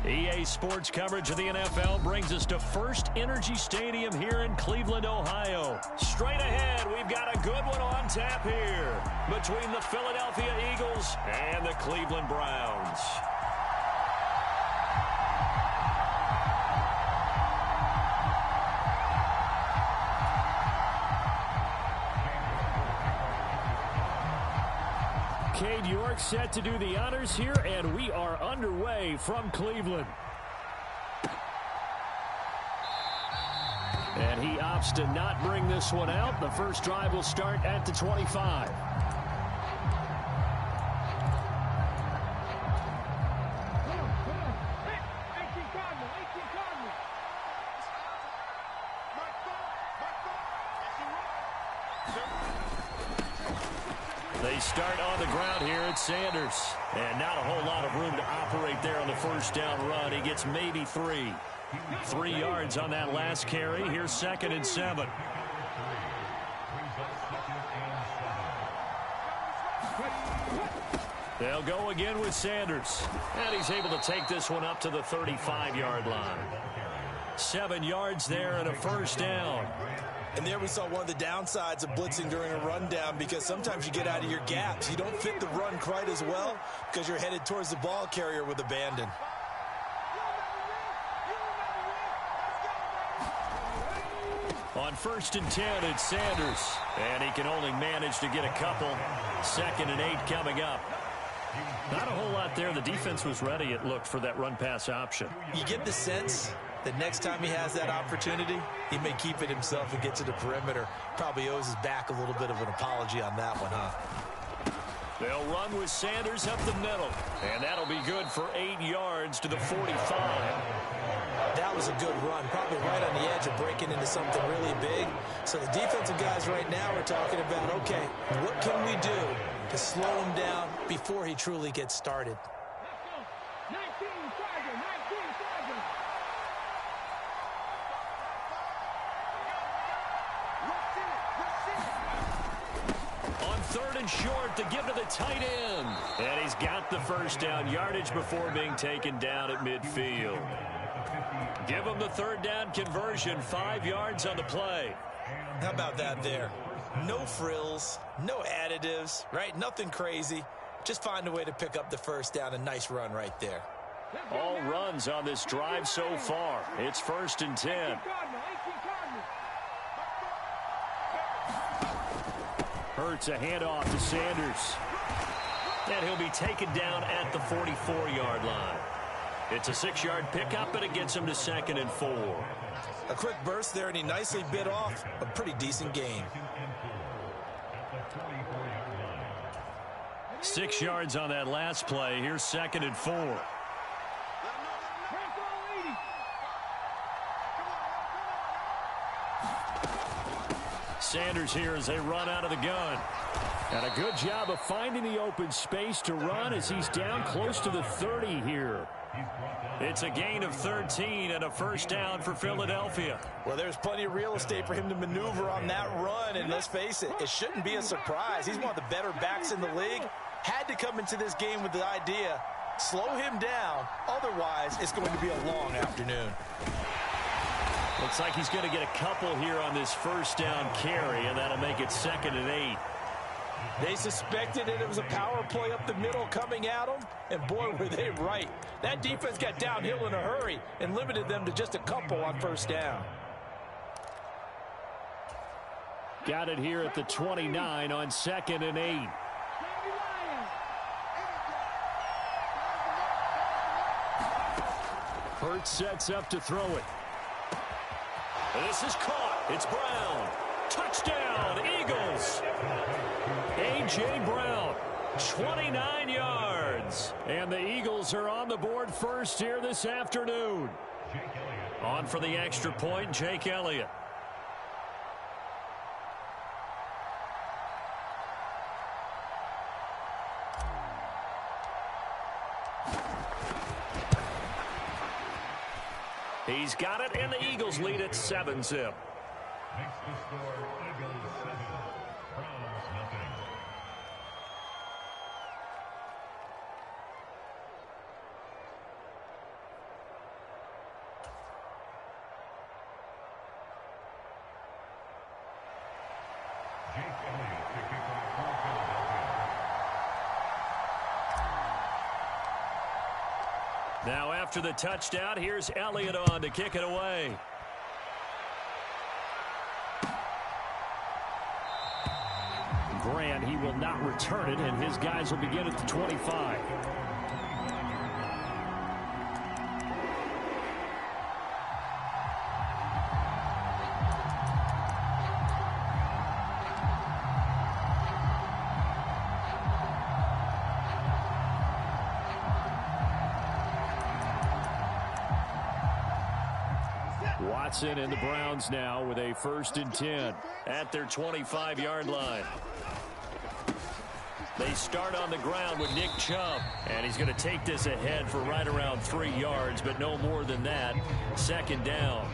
EA Sports coverage of the NFL brings us to First Energy Stadium here in Cleveland, Ohio. Straight ahead, we've got a good one on tap here between the Philadelphia Eagles and the Cleveland Browns. Cade York set to do the honors here, and we are underway from Cleveland. And he opts to not bring this one out. The first drive will start at the 25. They start on the ground here at Sanders. And not a whole lot of room to operate there on the first down run. He gets maybe 3. 3 yards on that last carry. Here's 2nd and 7. They'll go again with Sanders. And he's able to take this one up to the 35-yard line. 7 yards there and a first down. And there we saw one of the downsides of blitzing during a rundown, because sometimes you get out of your gaps. You don't fit the run quite as well because you're headed towards the ball carrier with abandon. On 1st and 10, it's Sanders. And he can only manage to get a couple. 2nd and 8 coming up. Not a whole lot there. The defense was ready, it looked, for that run-pass option. You get the sense that next time he has that opportunity, he may keep it himself and get to the perimeter. Probably owes his back a little bit of an apology on that one, huh? They'll run with Sanders up the middle. And that'll be good for 8 yards to the 45. That was a good run, probably right on the edge of breaking into something really big. So the defensive guys right now are talking about, okay, what can we do to slow him down before he truly gets started? On 3rd and short, to give to the tight end. And he's got the first down yardage before being taken down at midfield. Give him the 3rd down conversion, 5 yards on the play. How about that there? No frills, no additives, right? Nothing crazy. Just find a way to pick up the first down. A nice run right there. All runs on this drive so far. It's 1st and 10. Hurts a handoff to Sanders. And he'll be taken down at the 44-yard line. It's a 6-yard pickup, and it gets him to 2nd and 4. A quick burst there, and he nicely bit off a pretty decent gain. 6 yards on that last play. Here's 2nd and 4. Sanders here as they run out of the gun. And a good job of finding the open space to run as he's down close to the 30 here. It's a gain of 13 and a first down for Philadelphia. Well, there's plenty of real estate for him to maneuver on that run, and let's face it, it shouldn't be a surprise. He's one of the better backs in the league. Had to come into this game with the idea, slow him down, otherwise it's going to be a long afternoon. Looks like he's going to get a couple here on this first down carry, and that'll make it 2nd and 8. They suspected that it was a power play up the middle coming at them, and boy, were they right. That defense got downhill in a hurry and limited them to just a couple on first down. Got it here at the 29 on 2nd and 8. Hurts sets up to throw it. This is caught. It's Brown. Touchdown, Eagles. A.J. Brown, 29 yards. And the Eagles are on the board first here this afternoon. On for the extra point, Jake Elliott. He's got it, and the Eagles lead at 7-zip. Makes the score Eagles 7, Browns nothing. Elliott to kick off for Philadelphia. Now after the touchdown, here's Elliott on to kick it away. Grant, he will not return it, and his guys will begin at the 25. Watson and the Browns now with a 1st and 10 at their 25-yard line. They start on the ground with Nick Chubb, and he's going to take this ahead for right around 3 yards, but no more than that. 2nd down.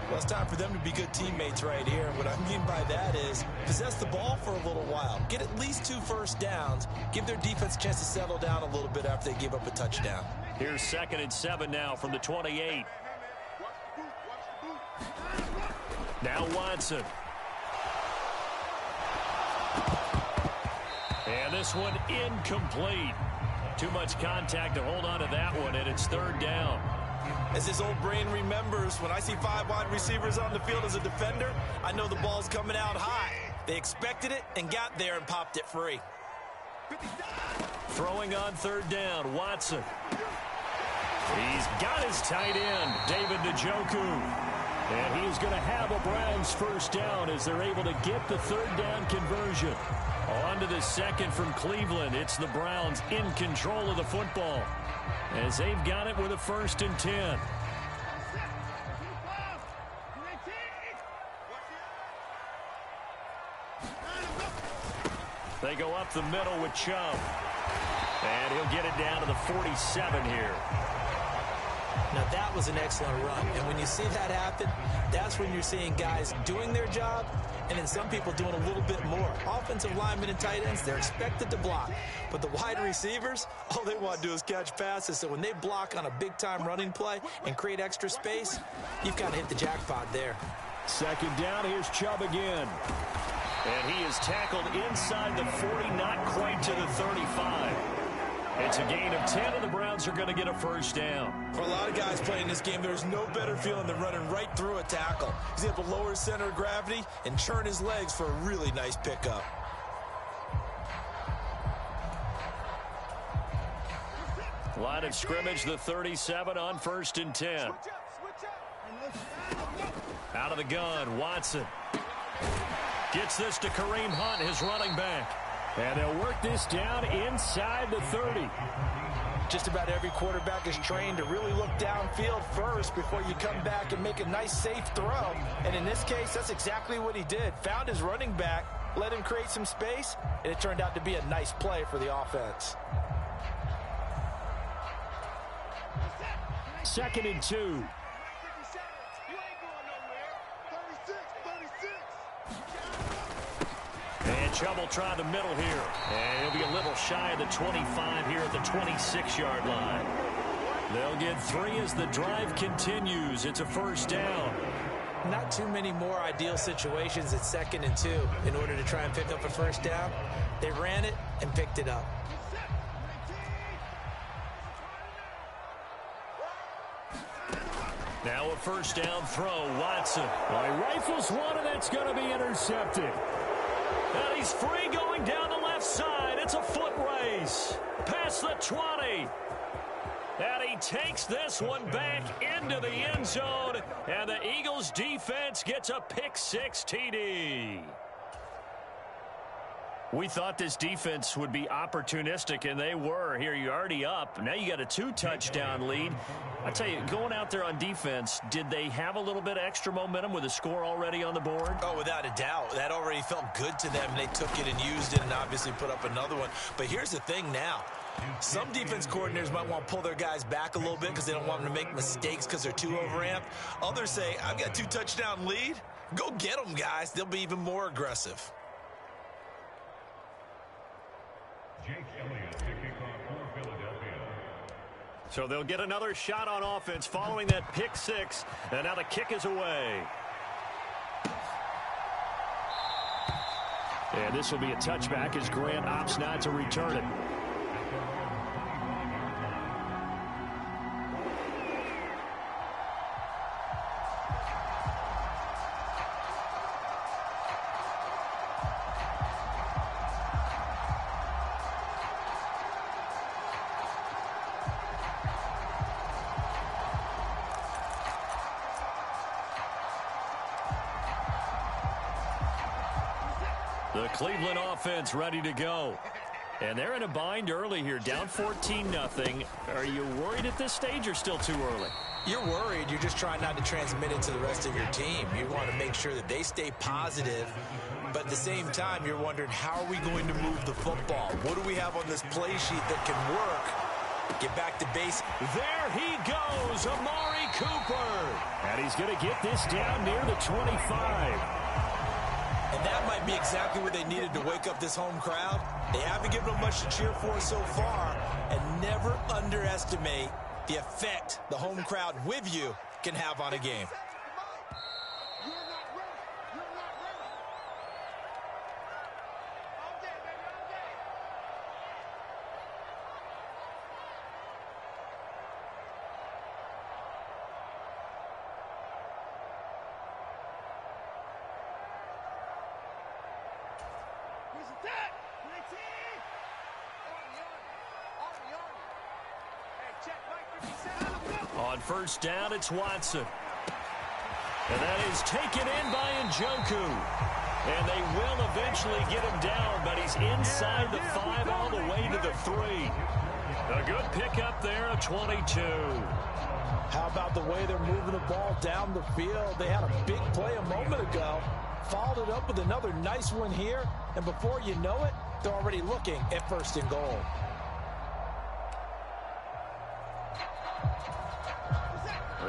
Well, it's time for them to be good teammates right here. What I mean by that is possess the ball for a little while. Get at least 2 first downs. Give their defense a chance to settle down a little bit after they give up a touchdown. Here's 2nd and 7 now from the 28. Now Watson. And this one incomplete. Too much contact to hold on to that one, and it's 3rd down. As his old brain remembers, when I see 5 wide receivers on the field as a defender, I know the ball's coming out high. They expected it and got there and popped it free. Throwing on 3rd down, Watson. He's got his tight end, David Njoku. And he's going to have a Browns 1st down as they're able to get the 3rd down conversion. On to the 2nd from Cleveland. It's the Browns in control of the football as they've got it with a 1st and 10. They go up the middle with Chubb. And he'll get it down to the 47 here. Now, that was an excellent run. And when you see that happen, that's when you're seeing guys doing their job and then some people doing a little bit more. Offensive linemen and tight ends, they're expected to block. But the wide receivers, all they want to do is catch passes. So when they block on a big-time running play and create extra space, you've kind of hit the jackpot there. 2nd down, here's Chubb again. And he is tackled inside the 40, not quite to the 35. It's a gain of 10, and the Browns are going to get a 1st down. For a lot of guys playing this game, there's no better feeling than running right through a tackle. He's able to lower his center of gravity and churn his legs for a really nice pickup. Line of scrimmage, the 37 on 1st and 10. Out of the gun, Watson. Gets this to Kareem Hunt, his running back. And they'll work this down inside the 30. Just about every quarterback is trained to really look downfield first before you come back and make a nice, safe throw. And in this case, that's exactly what he did. Found his running back, let him create some space, and it turned out to be a nice play for the offense. 2nd and 2. And Chubb will try the middle here. And he'll be a little shy of the 25 here at the 26-yard line. They'll get 3 as the drive continues. It's a 1st down. Not too many more ideal situations at 2nd and 2 in order to try and pick up a 1st down. They ran it and picked it up. Now a 1st down throw, Watson. Well, he rifles one, and that's going to be intercepted. And he's free going down the left side. It's a foot race. Past the 20. And he takes this one back into the end zone. And the Eagles defense gets a pick-6 TD. We thought this defense would be opportunistic, and they were. Here, you're already up. Now you got a 2-touchdown lead. I tell you, going out there on defense, did they have a little bit of extra momentum with a score already on the board? Oh, without a doubt. That already felt good to them. They took it and used it and obviously put up another one. But here's the thing now. Some defense coordinators might want to pull their guys back a little bit because they don't want them to make mistakes because they're too overamped. Others say, I've got a 2-touchdown lead. Go get them, guys. They'll be even more aggressive. Jake Elliott to kick off for Philadelphia. So they'll get another shot on offense following that pick-6, and now the kick is away. And this will be a touchback as Grant opts not to return it. The Cleveland offense ready to go. And they're in a bind early here, down 14-0. Are you worried at this stage or still too early? You're worried. You're just trying not to transmit it to the rest of your team. You want to make sure that they stay positive. But at the same time, you're wondering, how are we going to move the football? What do we have on this play sheet that can work? Get back to base. There he goes, Amari Cooper. And he's going to get this down near the 25. And that might be exactly what they needed to wake up this home crowd. They haven't given them much to cheer for so far. And never underestimate the effect the home crowd with you can have on a game. On first down, it's Watson. And that is taken in by Njoku. And they will eventually get him down, but he's inside the 5 all the way to the 3. A good pickup there, a 22. How about the way they're moving the ball down the field? They had a big play a moment ago. Followed it up with another nice one here. And before you know it, they're already looking at first and goal.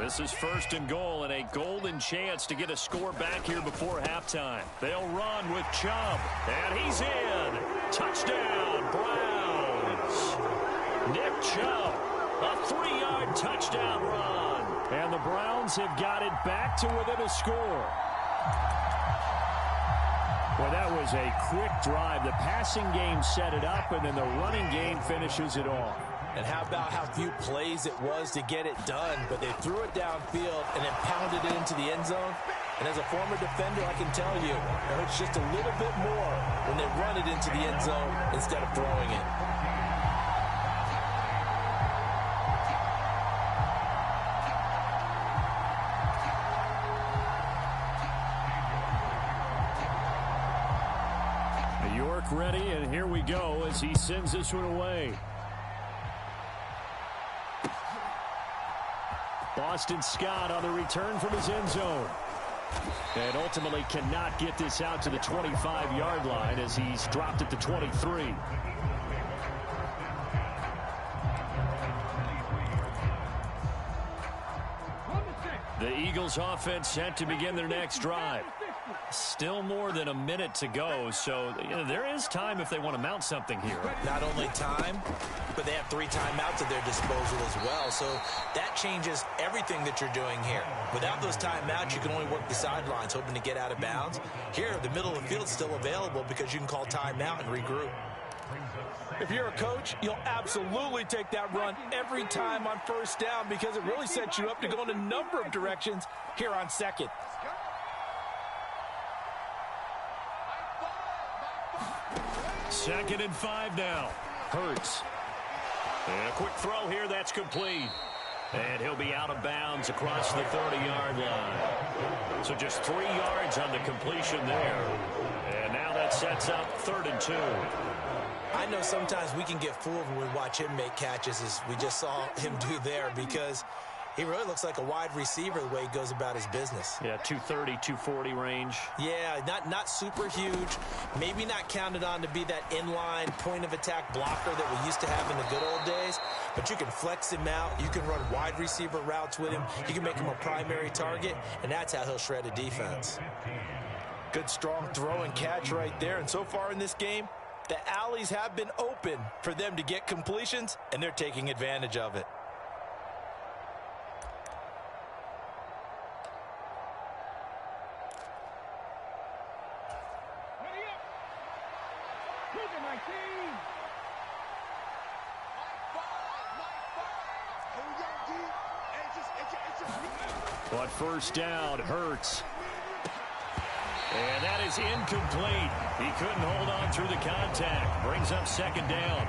This is first and goal and a golden chance to get a score back here before halftime. They'll run with Chubb, and he's in. Touchdown, Browns. Nick Chubb, a 3-yard touchdown run. And the Browns have got it back to within a score. Well, that was a quick drive. The passing game set it up, and then the running game finishes it off. And how about how few plays it was to get it done, but they threw it downfield and then pounded it into the end zone. And as a former defender, I can tell you, it hurts just a little bit more when they run it into the end zone instead of throwing it. New York ready, and here we go as he sends this one away. Boston Scott on the return from his end zone. And ultimately cannot get this out to the 25-yard line as he's dropped at the 23. The Eagles offense set to begin their next drive. Still more than a minute to go, so there is time if they want to mount something here. Not only time, but they have 3 timeouts at their disposal as well, so that changes everything that you're doing here. Without those timeouts, you can only work the sidelines, hoping to get out of bounds. Here, the middle of the field is still available because you can call timeout and regroup. If you're a coach, you'll absolutely take that run every time on first down because it really sets you up to go in a number of directions here on second. Second and 5 now. Hurts. And a quick throw here, that's complete. And he'll be out of bounds across the 30-yard line. So just 3 yards on the completion there. And now that sets up 3rd and 2. I know sometimes we can get fooled when we watch him make catches, as we just saw him do there, because he really looks like a wide receiver the way he goes about his business. Yeah, 230, 240 range. Yeah, not super huge. Maybe not counted on to be that inline point-of-attack blocker that we used to have in the good old days. But you can flex him out. You can run wide receiver routes with him. You can make him a primary target, and that's how he'll shred a defense. Good, strong throw and catch right there. And so far in this game, the alleys have been open for them to get completions, and they're taking advantage of it. But first down hurts. And that is incomplete. He couldn't hold on through the contact. Brings up second down.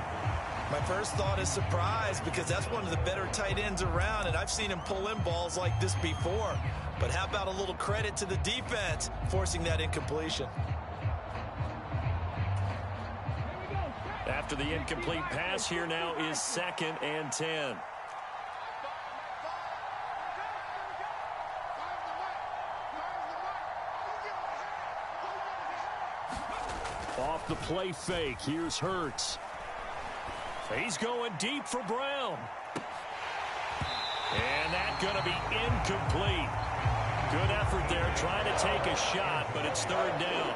My first thought is surprise because that's one of the better tight ends around, and I've seen him pull in balls like this before. But how about a little credit to the defense forcing that incompletion? After the incomplete pass, here now is 2nd and 10. Off the play fake, here's Hurts. He's going deep for Brown. And that's going to be incomplete. Good effort there, trying to take a shot, but it's 3rd down.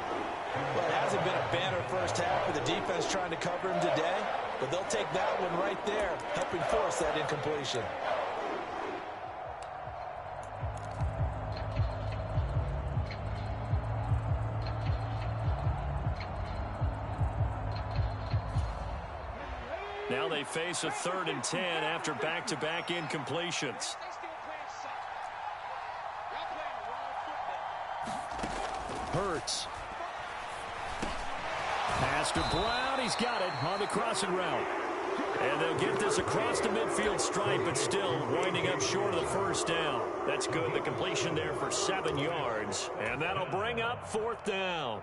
Well, it hasn't been a banner first half for the defense trying to cover him today, but they'll take that one right there, helping force that incompletion. Now they face a 3rd and 10 after back-to-back incompletions. Hurts. Pass to Brown. He's got it on the crossing route. And they'll get this across the midfield stripe, but still winding up short of the first down. That's good. The completion there for 7 yards. And that'll bring up 4th down.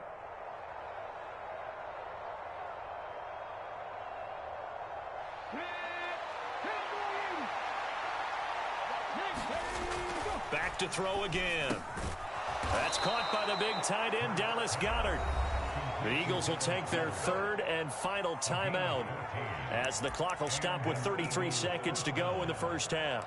Back to throw again. That's caught by the big tight end, Dallas Goedert. The Eagles will take their 3rd and final timeout as the clock will stop with 33 seconds to go in the first half.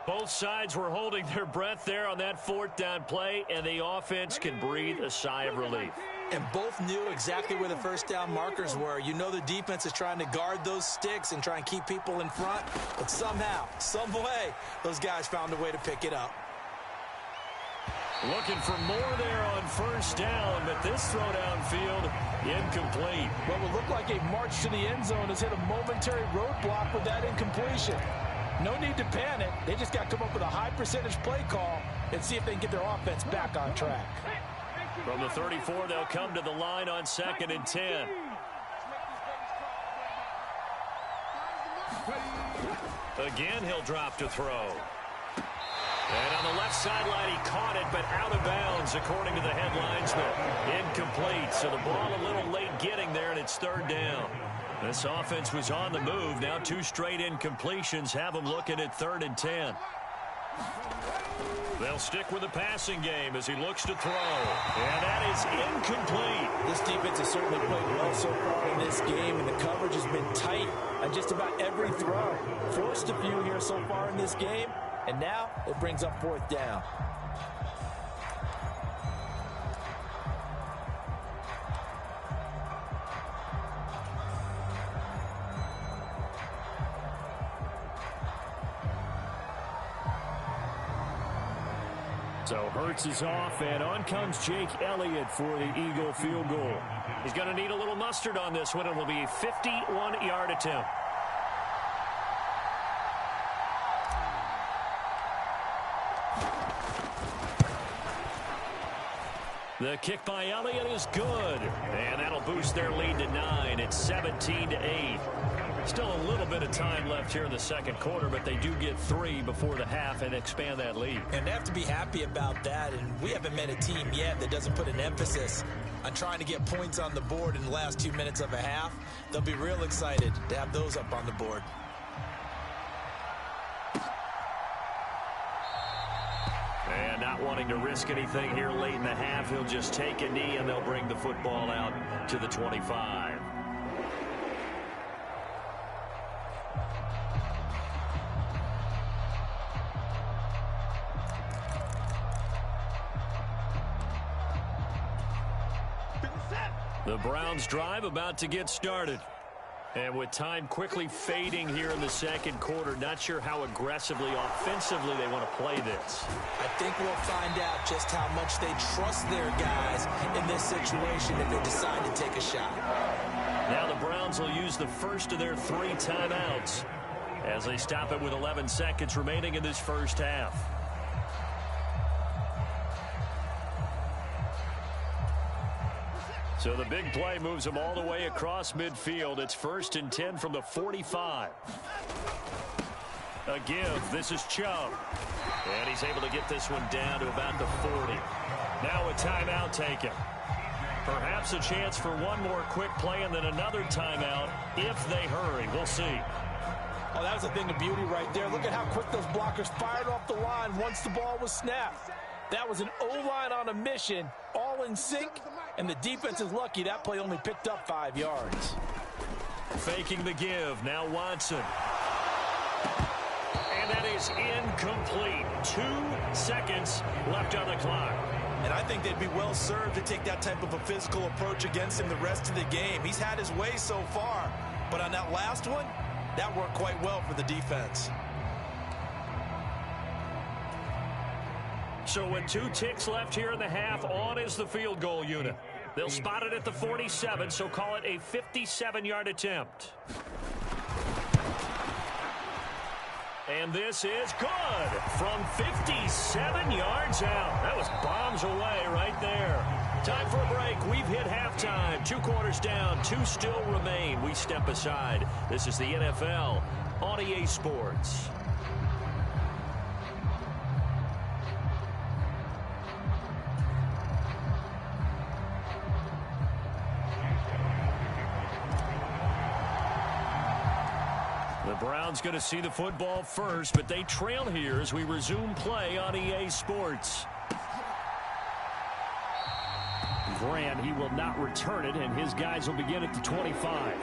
Both sides were holding their breath there on that 4th down play, and the offense can breathe a sigh of relief. And both knew exactly where the first down markers were. You know the defense is trying to guard those sticks and try and keep people in front, but somehow, some way, those guys found a way to pick it up. Looking for more there on first down, but this throw downfield incomplete. What would look like a march to the end zone has hit a momentary roadblock with that incompletion. No need to panic. They just got to come up with a high percentage play call and see if they can get their offense back on track. From the 34, they'll come to the line on 2nd and 10. Again, he'll drop to throw. And on the left sideline, he caught it, but out of bounds, according to the headlinesman. Incomplete, so the ball a little late getting there, and it's 3rd down. This offense was on the move. Now 2 straight incompletions have them looking at 3rd and 10. They'll stick with the passing game as he looks to throw. And that is incomplete. This defense has certainly played well so far in this game, and the coverage has been tight on just about every throw. Forced a few here so far in this game, and now it brings up 4th down. So Hurts is off, and on comes Jake Elliott for the Eagle field goal. He's going to need a little mustard on this one. It will be a 51-yard attempt. The kick by Elliott is good, and that'll boost their lead to 9. It's 17-8. Still a little bit of time left here in the second quarter, but they do get 3 before the half and expand that lead. And they have to be happy about that, and we haven't met a team yet that doesn't put an emphasis on trying to get points on the board in the last 2 minutes of a half. They'll be real excited to have those up on the board. And not wanting to risk anything here late in the half, he'll just take a knee, and they'll bring the football out to the 25. The Browns drive about to get started. And with time quickly fading here in the second quarter, not sure how aggressively, offensively they want to play this. I think we'll find out just how much they trust their guys in this situation if they decide to take a shot. Now the Browns will use the first of their 3 timeouts as they stop it with 11 seconds remaining in this first half. So the big play moves them all the way across midfield. It's 1st and 10 from the 45. A give. This is Chubb. And he's able to get this one down to about the 40. Now a timeout taken. Perhaps a chance for one more quick play and then another timeout if they hurry. We'll see. Oh, that was a thing of beauty right there. Look at how quick those blockers fired off the line once the ball was snapped. That was an O-line on a mission, all in sync, and the defense is lucky that play only picked up 5 yards. Faking the give. Now Watson. And that is incomplete. 2 seconds left on the clock. And I think they'd be well served to take that type of a physical approach against him the rest of the game. He's had his way so far, but on that last one, that worked quite well for the defense. So with 2 ticks left here in the half, on is the field goal unit. They'll spot it at the 47, so call it a 57-yard attempt. And this is good from 57 yards out. That was bombs away right there. Time for a break. We've hit halftime. 2 quarters down, 2 still remain. We step aside. This is the NFL on EA Sports. The Browns going to see the football first, but they trail here as we resume play on EA Sports. Grant, he will not return it, and his guys will begin at the 25.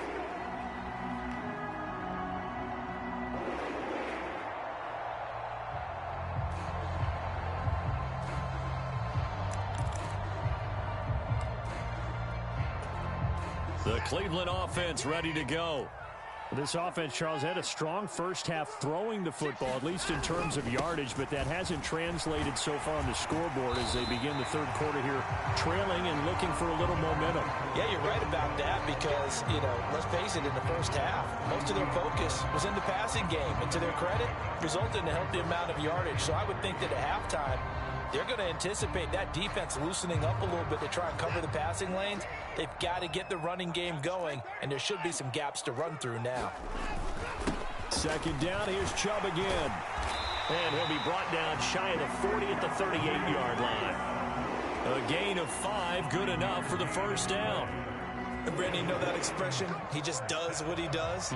The Cleveland offense ready to go. This offense, Charles, had a strong first half throwing the football, at least in terms of yardage, but that hasn't translated so far on the scoreboard as they begin the third quarter here, trailing and looking for a little momentum. Yeah, you're right about that because, let's face it, in the first half, most of their focus was in the passing game. And to their credit, resulted in a healthy amount of yardage. So I would think that at halftime, they're going to anticipate that defense loosening up a little bit to try and cover the passing lanes. They've got to get the running game going, and there should be some gaps to run through now. Second down, here's Chubb again. And he'll be brought down shy of the 40 at the 38-yard line. A gain of 5, good enough for the first down. And Brandon, you know that expression? He just does what he does.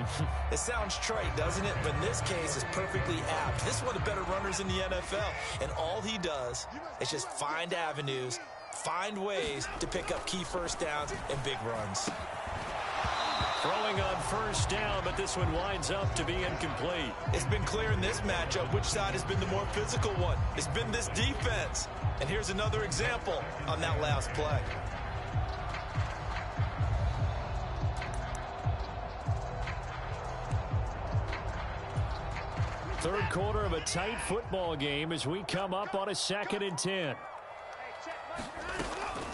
It sounds trite, doesn't it? But in this case, it's perfectly apt. This is one of the better runners in the NFL. And all he does is just find avenues, find ways to pick up key first downs and big runs. Throwing on first down, but this one winds up to be incomplete. It's been clear in this matchup which side has been the more physical one. It's been this defense. And here's another example on that last play. Third quarter of a tight football game as we come up on a 2nd and 10.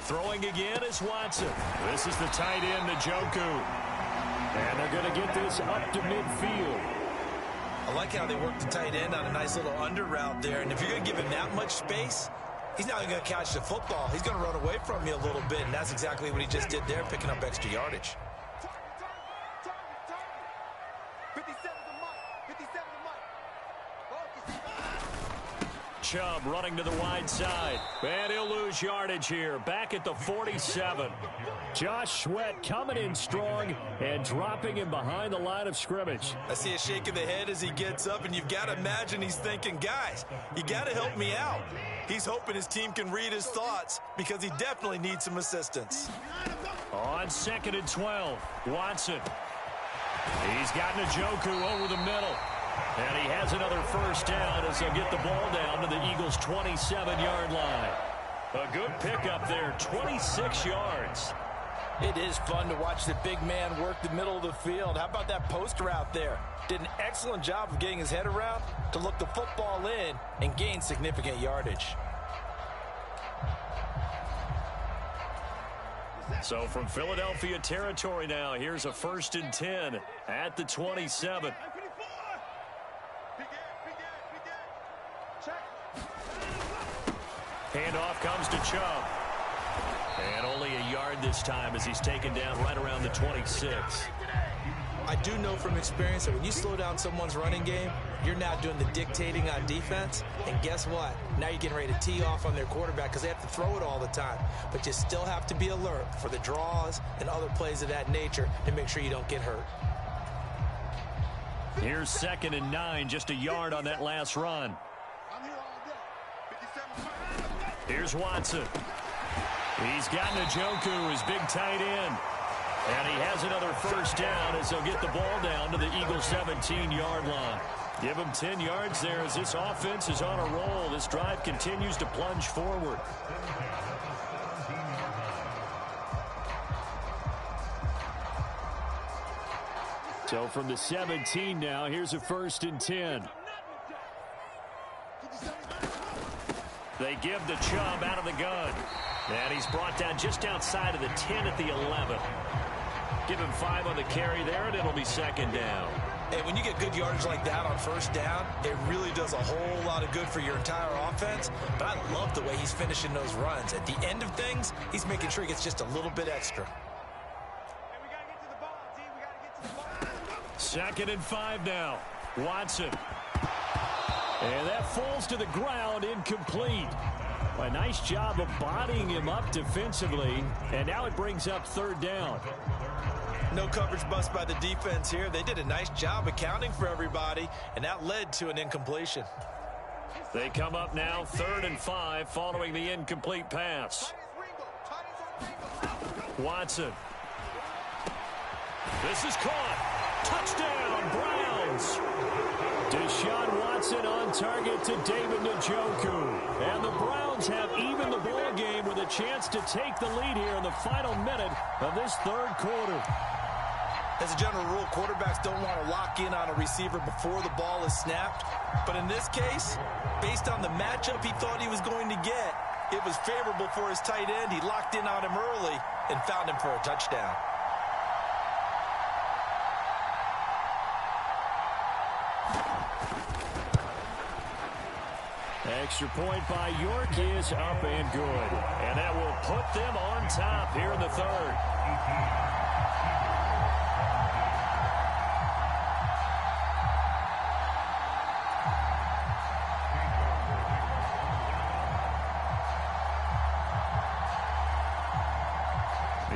Throwing again is Watson. This is the tight end, Njoku. And they're going to get this up to midfield. I like how they work the tight end on a nice little under route there. And if you're going to give him that much space, he's not going to catch the football. He's going to run away from you a little bit, and that's exactly what he just did there, picking up extra yardage. Chubb running to the wide side. And he'll lose yardage here. Back at the 47. Josh Sweat coming in strong and dropping him behind the line of scrimmage. I see a shake of the head as he gets up, and you've got to imagine he's thinking, guys, you got to help me out. He's hoping his team can read his thoughts because he definitely needs some assistance. On 2nd and 12, Watson. He's got Njoku over the middle. And he has another first down as they'll get the ball down to the Eagles' 27-yard line. A good pickup there, 26 yards. It is fun to watch the big man work the middle of the field. How about that post route there? Did an excellent job of getting his head around to look the football in and gain significant yardage. So from Philadelphia territory now, here's a 1st and 10 at the 27. Handoff comes to Chubb. And only a yard this time as he's taken down right around the 26. I do know from experience that when you slow down someone's running game, you're now doing the dictating on defense. And guess what? Now you're getting ready to tee off on their quarterback because they have to throw it all the time. But you still have to be alert for the draws and other plays of that nature to make sure you don't get hurt. Here's 2nd and 9, just a yard on that last run. Here's Watson. He's got Njoku, his big tight end. And he has another 1st down as they'll get the ball down to the Eagles' 17-yard line. Give him 10 yards there as this offense is on a roll. This drive continues to plunge forward. So from the 17 now, here's a 1st and 10. They give the Chubb out of the gun. And he's brought down just outside of the 10 at the 11. Give him 5 on the carry there, and it'll be 2nd down. And when you get good yardage like that on 1st down, it really does a whole lot of good for your entire offense. But I love the way he's finishing those runs. At the end of things, he's making sure he gets just a little bit extra. 2nd and 5 now. Watson. And that falls to the ground, incomplete. A nice job of bodying him up defensively. And now it brings up 3rd down. No coverage bust by the defense here. They did a nice job accounting for everybody, and that led to an incompletion. They come up now 3rd and 5 following the incomplete pass. Watson. This is caught. Touchdown, Browns. Deshaun Watson on target to David Njoku. And the Browns have even the ball game with a chance to take the lead here in the final minute of this 3rd quarter. As a general rule, quarterbacks don't want to lock in on a receiver before the ball is snapped. But in this case, based on the matchup he thought he was going to get, it was favorable for his tight end. He locked in on him early and found him for a touchdown. Extra point by York is up and good. And that will put them on top here in the 3rd.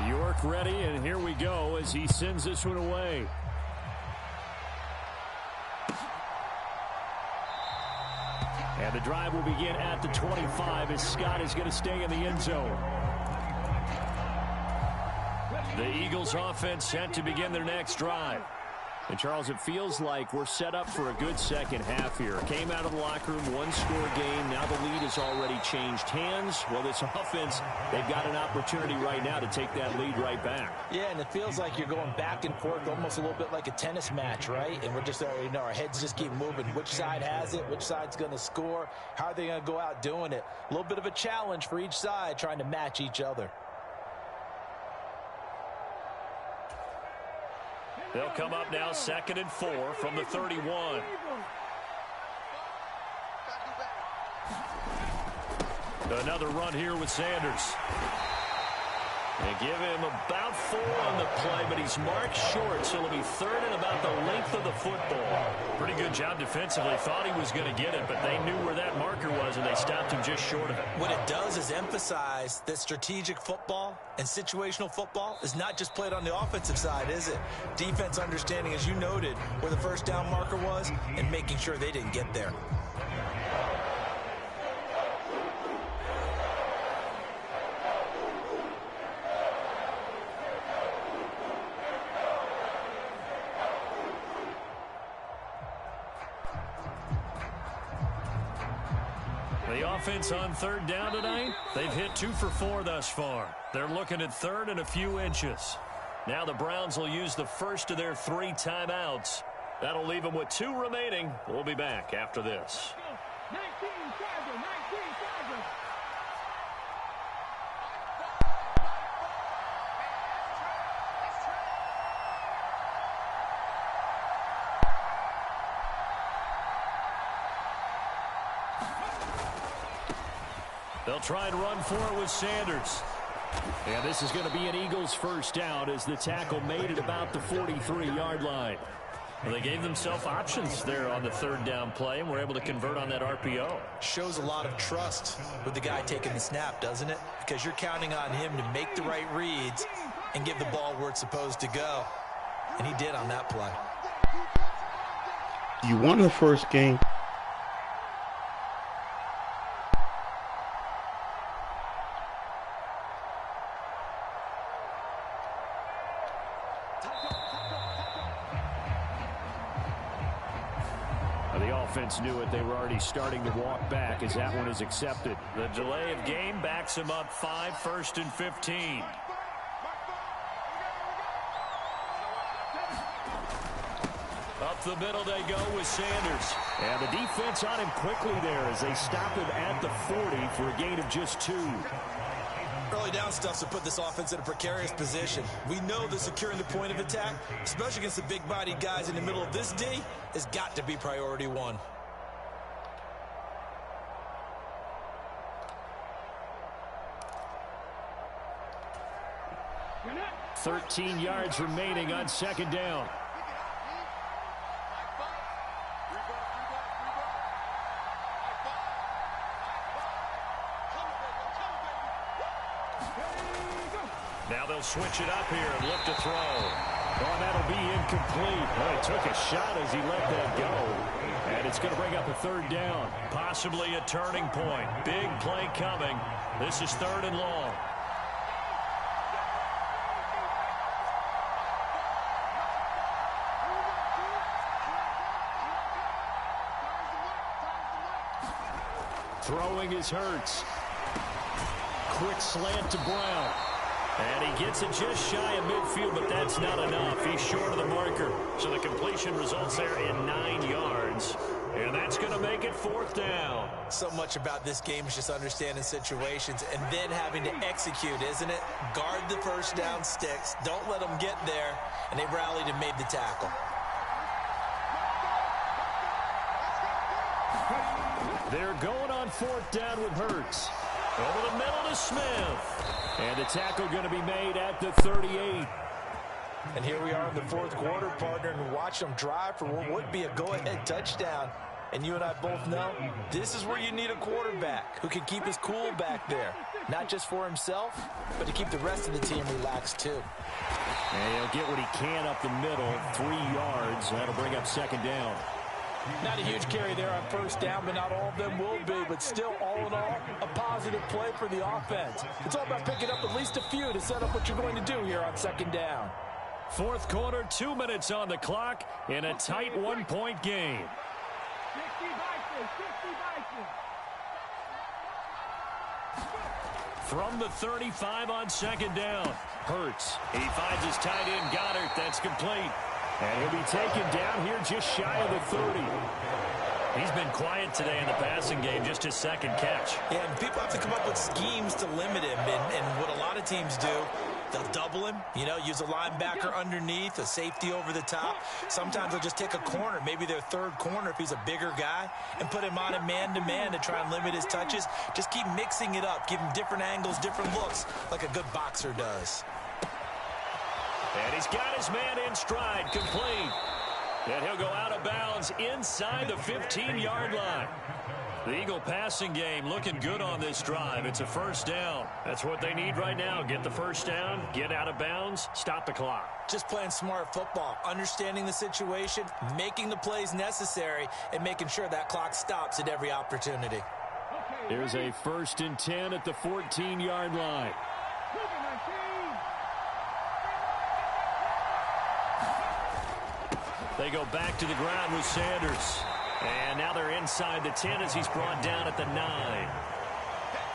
York ready, and here we go as he sends this one away. And the drive will begin at the 25 as Scott is going to stay in the end zone. The Eagles offense set to begin their next drive. And, Charles, it feels like we're set up for a good second half here. Came out of the locker room, one-score game. Now the lead has already changed hands. Well, this offense, they've got an opportunity right now to take that lead right back. Yeah, and it feels like you're going back and forth almost a little bit like a tennis match, right? And we're just, our heads just keep moving. Which side has it? Which side's going to score? How are they going to go out doing it? A little bit of a challenge for each side trying to match each other. They'll come up now 2nd and 4 from the 31. Another run here with Sanders. They give him about 4 on the play, but he's marked short, so it'll be 3rd and about the length of the football. Pretty good job defensively. Thought he was going to get it, but they knew where that marker was, and they stopped him just short of it. What it does is emphasize that strategic football and situational football is not just played on the offensive side, is it? Defense understanding, as you noted, where the 1st down marker was and making sure they didn't get there. The offense on 3rd down tonight, they've hit 2 for 4 thus far. They're looking at third and a few inches. Now the Browns will use the first of their 3 timeouts. That'll leave them with 2 remaining. We'll be back after this. 19 Chargers, 19 Chargers. They'll try and run for it with Sanders. And this is going to be an Eagles first down as the tackle made at about the 43-yard line. Well, they gave themselves options there on the 3rd down play and were able to convert on that RPO. Shows a lot of trust with the guy taking the snap, doesn't it? Because you're counting on him to make the right reads and give the ball where it's supposed to go. And he did on that play. You won the first game. The offense knew it. They were already starting to walk back as that one is accepted. The delay of game backs him up 5, 1st and 15. Up the middle they go with Sanders. And the defense on him quickly there as they stop him at the 40 for a gain of just 2. Early down stuff to put this offense in a precarious position. We know that securing the point of attack, especially against the big-bodied guys in the middle of this D, has got to be priority 1. 13 yards remaining on 2nd down. Now they'll switch it up here and look to throw. Oh, that'll be incomplete. Oh, he took a shot as he let that go. And it's going to bring up a 3rd down. Possibly a turning point. Big play coming. This is 3rd and long. Throwing is Hurts. Quick slant to Brown. And he gets it just shy of midfield, but that's not enough. He's short of the marker. So the completion results there in 9 yards. And that's going to make it 4th down. So much about this game is just understanding situations and then having to execute, isn't it? Guard the first down sticks. Don't let them get there. And they rallied and made the tackle. They're going on 4th down with Hurts. Over the middle to Smith. And the tackle going to be made at the 38. And here we are in the 4th quarter, partner, and watch them drive for what would be a go-ahead touchdown. And you and I both know this is where you need a quarterback who can keep his cool back there. Not just for himself, but to keep the rest of the team relaxed too. And he'll get what he can up the middle, 3 yards. That'll bring up 2nd down. Not a huge carry there on 1st down, but not all of them will be. But still, all in all, a positive play for the offense. It's all about picking up at least a few to set up what you're going to do here on 2nd down. 4th quarter, 2 minutes on the clock in a tight 1-point game. 60 Vikings. From the 35 on 2nd down. Hurts. He finds his tight end, Goddard. That's complete. And he'll be taken down here just shy of the 30. He's been quiet today in the passing game, just his 2nd catch. Yeah, and people have to come up with schemes to limit him. And what a lot of teams do, they'll double him, use a linebacker underneath, a safety over the top. Sometimes they'll just take a corner, maybe their 3rd corner if he's a bigger guy, and put him on a man-to-man to try and limit his touches. Just keep mixing it up, give him different angles, different looks, like a good boxer does. And he's got his man in stride, complete. And he'll go out of bounds inside the 15-yard line. The Eagle passing game looking good on this drive. It's a 1st down. That's what they need right now. Get the 1st down, get out of bounds, stop the clock. Just playing smart football, understanding the situation, making the plays necessary, and making sure that clock stops at every opportunity. Here's a 1st and 10 at the 14-yard line. They go back to the ground with Sanders. And now they're inside the 10 as he's brought down at the 9.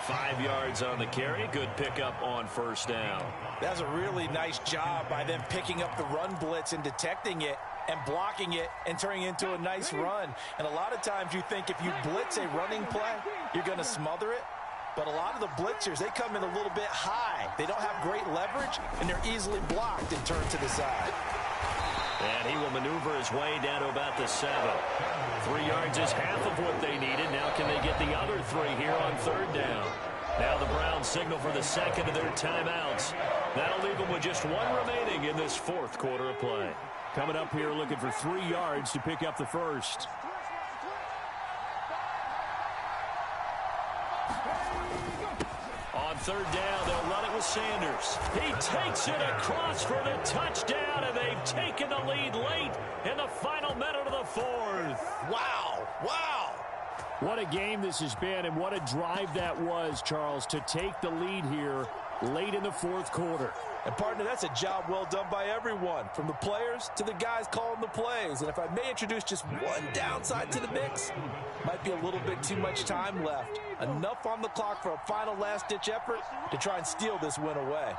5 yards on the carry. Good pickup on first down. That's a really nice job by them picking up the run blitz and detecting it and blocking it and turning it into a nice run. And a lot of times you think if you blitz a running play, you're going to smother it. But a lot of the blitzers, they come in a little bit high. They don't have great leverage, and they're easily blocked and turned to the side. And he will maneuver his way down to about the 7. 3 yards is half of what they needed. Now can they get the other 3 here on third down? Now the Browns signal for the second of their timeouts. That'll leave them with just 1 remaining in this fourth quarter of play. Coming up here looking for 3 yards to pick up the first. On third down, they'll run it with Sanders. He takes it across for the touchdown, and they've taken the lead late in the final minute of the fourth. Wow, wow. What a game this has been, and what a drive that was, Charles, to take the lead here late in the fourth quarter. And, partner, that's a job well done by everyone, from the players to the guys calling the plays. And if I may introduce just one downside to the mix, might be a little bit too much time left. Enough on the clock for a final last-ditch effort to try and steal this win away.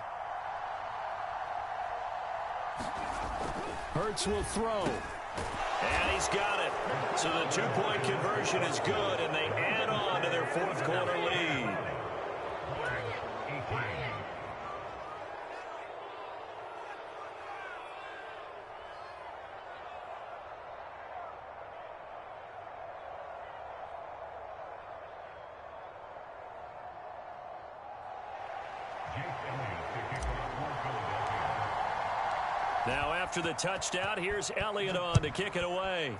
Hurts will throw. And he's got it. So the two-point conversion is good, and they add on to their fourth quarter lead. Now after the touchdown, here's Elliott on to kick it away.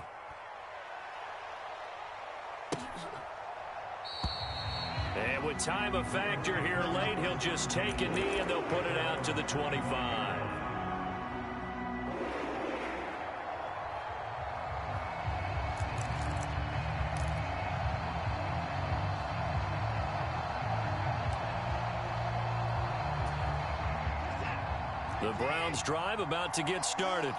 And with time a factor here late, he'll just take a knee and they'll put it out to the 25. The Browns drive about to get started.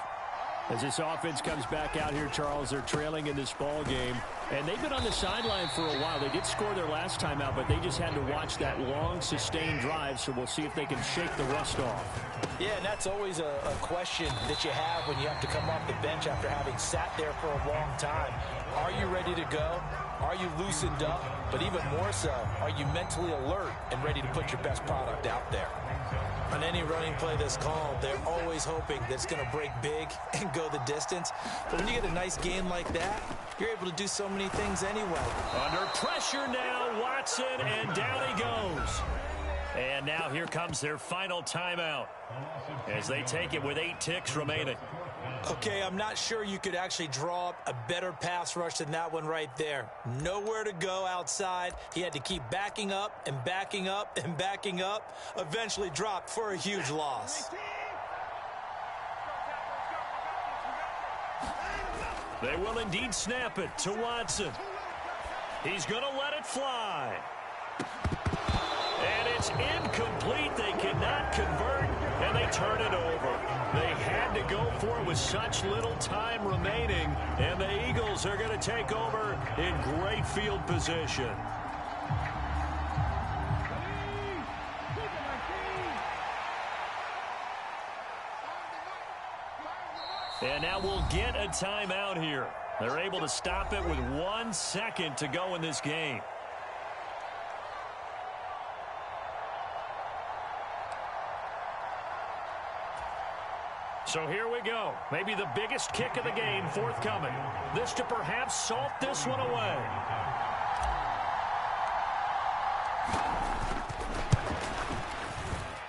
As this offense comes back out here, Charles, they're trailing in this ball game. And they've been on the sideline for a while. They did score their last time out, but they just had to watch that long, sustained drive, so we'll see if they can shake the rust off. Yeah, and that's always a question that you have when you have to come off the bench after having sat there for a long time. Are you ready to go? Are you loosened up? But even more so, are you mentally alert and ready to put your best product out there? On any running play that's called, they're always hoping that it's going to break big and go the distance. But when you get a nice gain like that, you're able to do so many things anyway. Under pressure now, Watson, and down he goes. And now here comes their final timeout as they take it with 8 ticks remaining. Okay, I'm not sure you could actually draw up a better pass rush than that one right there. Nowhere to go outside. He had to keep backing up and backing up and backing up. Eventually dropped for a huge loss. They will indeed snap it to Watson. He's going to let it fly. And it's incomplete. They cannot convert, and they turn it over. They had to go for it with such little time remaining, and the Eagles are going to take over in great field position. And now we'll get a timeout here. They're able to stop it with 1 second to go in this game. So here we go. Maybe the biggest kick of the game forthcoming. This to perhaps salt this one away.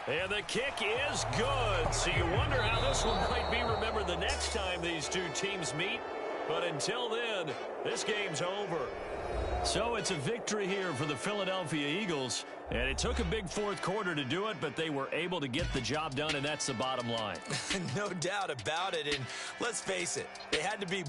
And the kick is good. So you wonder how this one might be remembered the next time these two teams meet. But until then, this game's over. So it's a victory here for the Philadelphia Eagles. And it took a big fourth quarter to do it, but they were able to get the job done, and that's the bottom line. No doubt about it. And let's face it, they had to be